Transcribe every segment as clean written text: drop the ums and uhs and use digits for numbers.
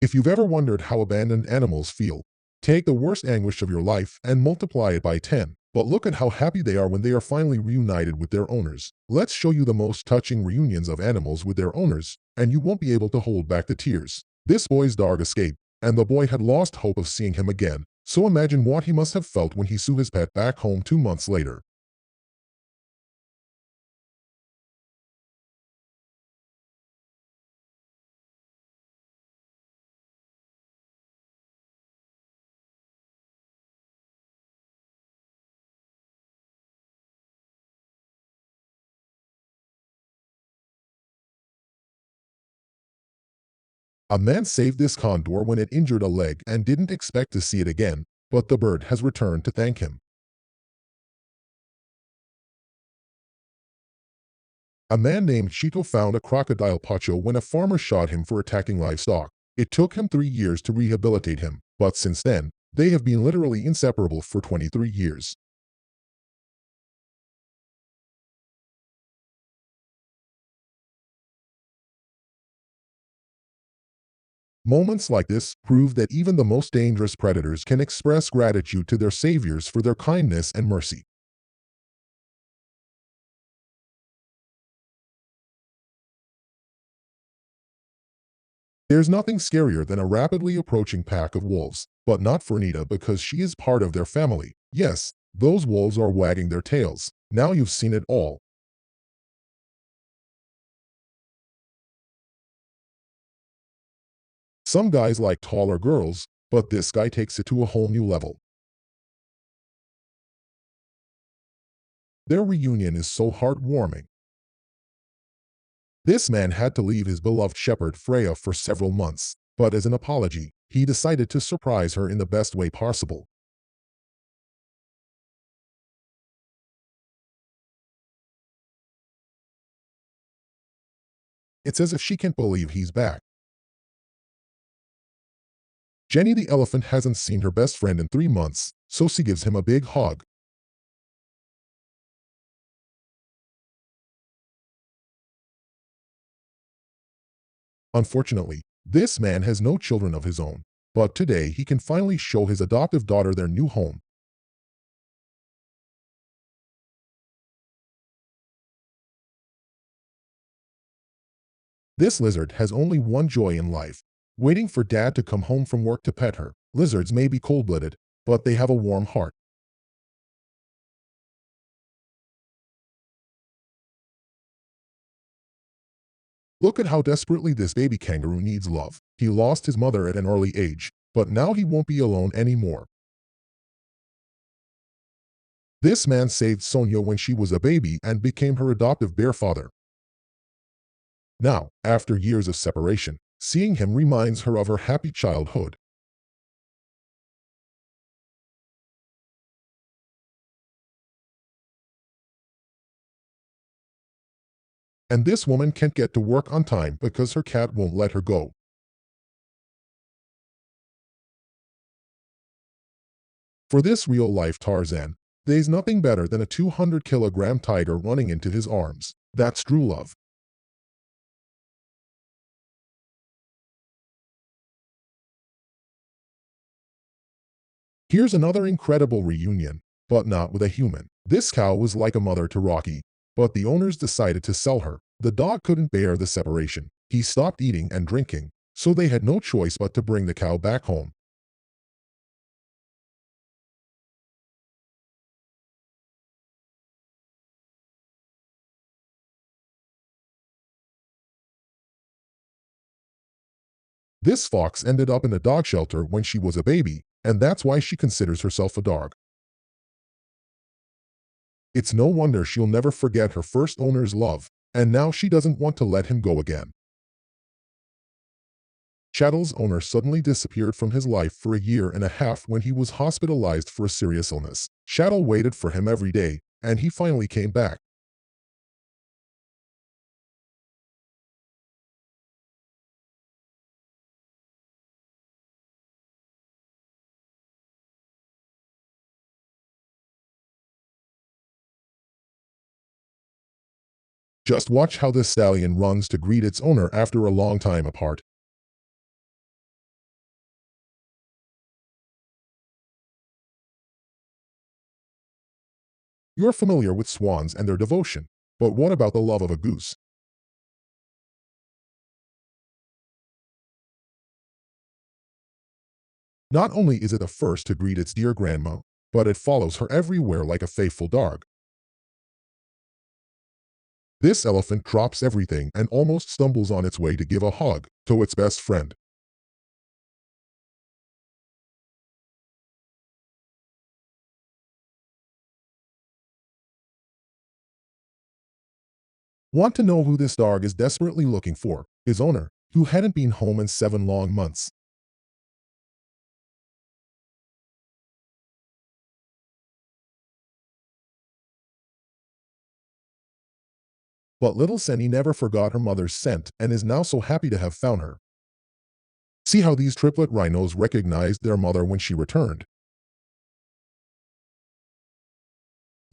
If you've ever wondered how abandoned animals feel, take the worst anguish of your life and multiply it by 10. But look at how happy they are when they are finally reunited with their owners. Let's show you the most touching reunions of animals with their owners, and you won't be able to hold back the tears. This boy's dog escaped, and the boy had lost hope of seeing him again. So imagine what he must have felt when he saw his pet back home 2 months later. A man saved this condor when it injured a leg and didn't expect to see it again, but the bird has returned to thank him. A man named Chito found a crocodile pacho when a farmer shot him for attacking livestock. It took him 3 years to rehabilitate him, but since then, they have been literally inseparable for 23 years. Moments like this prove that even the most dangerous predators can express gratitude to their saviors for their kindness and mercy. There's nothing scarier than a rapidly approaching pack of wolves, but not for Nita because she is part of their family. Yes, those wolves are wagging their tails. Now you've seen it all. Some guys like taller girls, but this guy takes it to a whole new level. Their reunion is so heartwarming. This man had to leave his beloved shepherd Freya for several months, but as an apology, he decided to surprise her in the best way possible. It's as if she can't believe he's back. Jenny the elephant hasn't seen her best friend in 3 months, so she gives him a big hug. Unfortunately, this man has no children of his own, but today he can finally show his adoptive daughter their new home. This lizard has only one joy in life, waiting for dad to come home from work to pet her. Lizards may be cold-blooded, but they have a warm heart. Look at how desperately this baby kangaroo needs love. He lost his mother at an early age, but now he won't be alone anymore. This man saved Sonia when she was a baby and became her adoptive bear father. Now, after years of separation, seeing him reminds her of her happy childhood. And this woman can't get to work on time because her cat won't let her go. For this real-life Tarzan, there's nothing better than a 200-kilogram tiger running into his arms. That's true love. Here's another incredible reunion, but not with a human. This cow was like a mother to Rocky, but the owners decided to sell her. The dog couldn't bear the separation. He stopped eating and drinking, so they had no choice but to bring the cow back home. This fox ended up in a dog shelter when she was a baby, and that's why she considers herself a dog. It's no wonder she'll never forget her first owner's love, and now she doesn't want to let him go again. Chattel's owner suddenly disappeared from his life for a year and a half when he was hospitalized for a serious illness. Chattel waited for him every day, and he finally came back. Just watch how this stallion runs to greet its owner after a long time apart. You're familiar with swans and their devotion. But what about the love of a goose? Not only is it the first to greet its dear grandma, but it follows her everywhere like a faithful dog. This elephant drops everything and almost stumbles on its way to give a hug to its best friend. Want to know who this dog is desperately looking for? His owner, who hadn't been home in 7 long months. But little Senny never forgot her mother's scent and is now so happy to have found her. See how these triplet rhinos recognized their mother when she returned,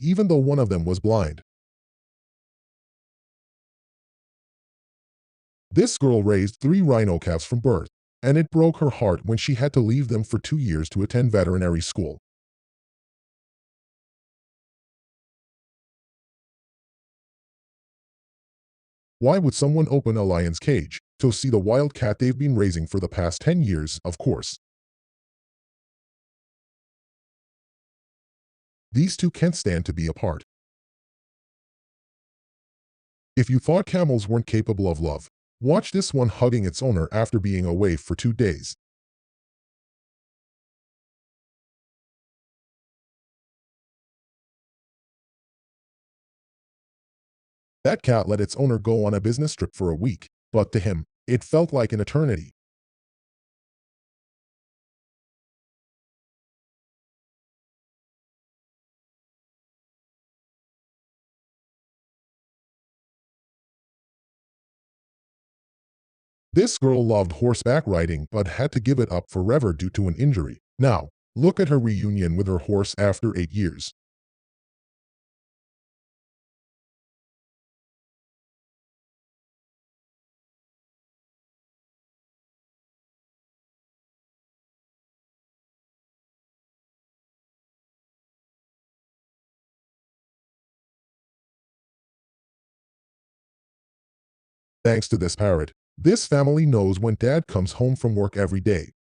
even though one of them was blind. This girl raised 3 rhino calves from birth, and it broke her heart when she had to leave them for 2 years to attend veterinary school. Why would someone open a lion's cage? To see the wild cat they've been raising for the past 10 years, of course. These two can't stand to be apart. If you thought camels weren't capable of love, watch this one hugging its owner after being away for 2 days. That cat let its owner go on a business trip for a week, but to him, it felt like an eternity. This girl loved horseback riding but had to give it up forever due to an injury. Now, look at her reunion with her horse after 8 years. Thanks to this parrot, this family knows when dad comes home from work every day.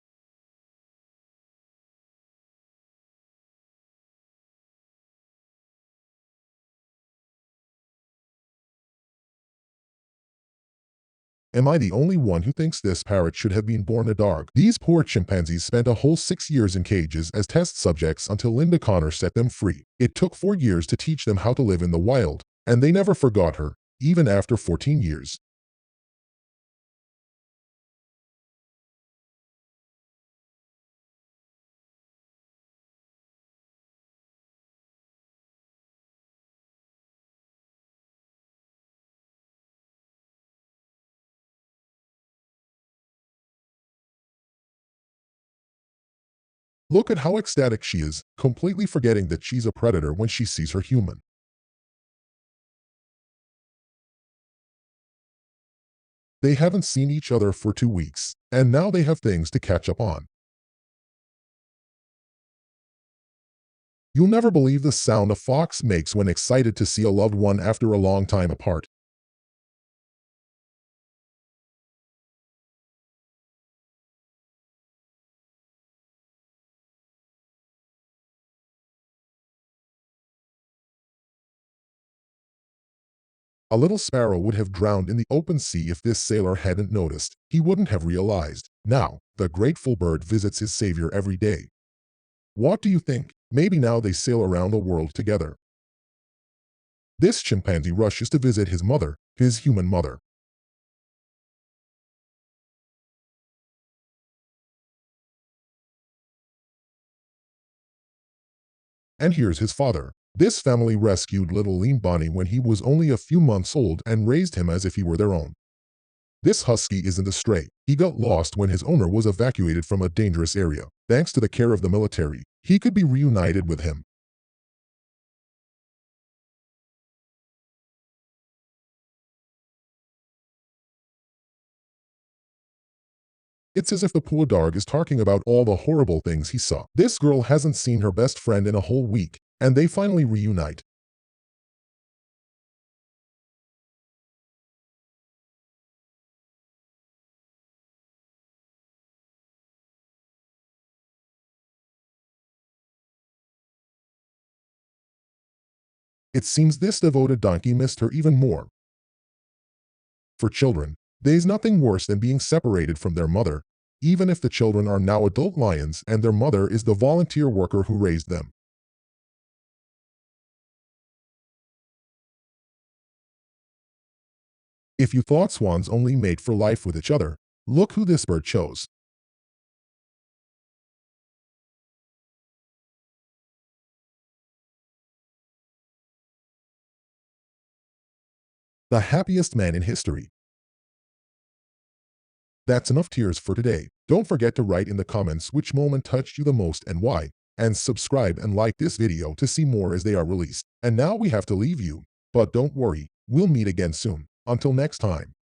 Am I the only one who thinks this parrot should have been born a dog? These poor chimpanzees spent a whole 6 years in cages as test subjects until Linda Connor set them free. It took 4 years to teach them how to live in the wild, and they never forgot her, even after 14 years. Look at how ecstatic she is, completely forgetting that she's a predator when she sees her human. They haven't seen each other for 2 weeks, and now they have things to catch up on. You'll never believe the sound a fox makes when excited to see a loved one after a long time apart. A little sparrow would have drowned in the open sea if this sailor hadn't noticed. He wouldn't have realized. Now, the grateful bird visits his savior every day. What do you think? Maybe now they sail around the world together. This chimpanzee rushes to visit his mother, his human mother. And here's his father. This family rescued little Lean Bonnie when he was only a few months old and raised him as if he were their own. This husky isn't a stray. He got lost when his owner was evacuated from a dangerous area. Thanks to the care of the military, he could be reunited with him. It's as if the poor dog is talking about all the horrible things he saw. This girl hasn't seen her best friend in a whole week, and they finally reunite. It seems this devoted donkey missed her even more. For children, there's nothing worse than being separated from their mother, even if the children are now adult lions and their mother is the volunteer worker who raised them. If you thought swans only mate for life with each other, look who this bird chose. The happiest man in history. That's enough tears for today. Don't forget to write in the comments which moment touched you the most and why, and subscribe and like this video to see more as they are released. And now we have to leave you, but don't worry, we'll meet again soon. Until next time.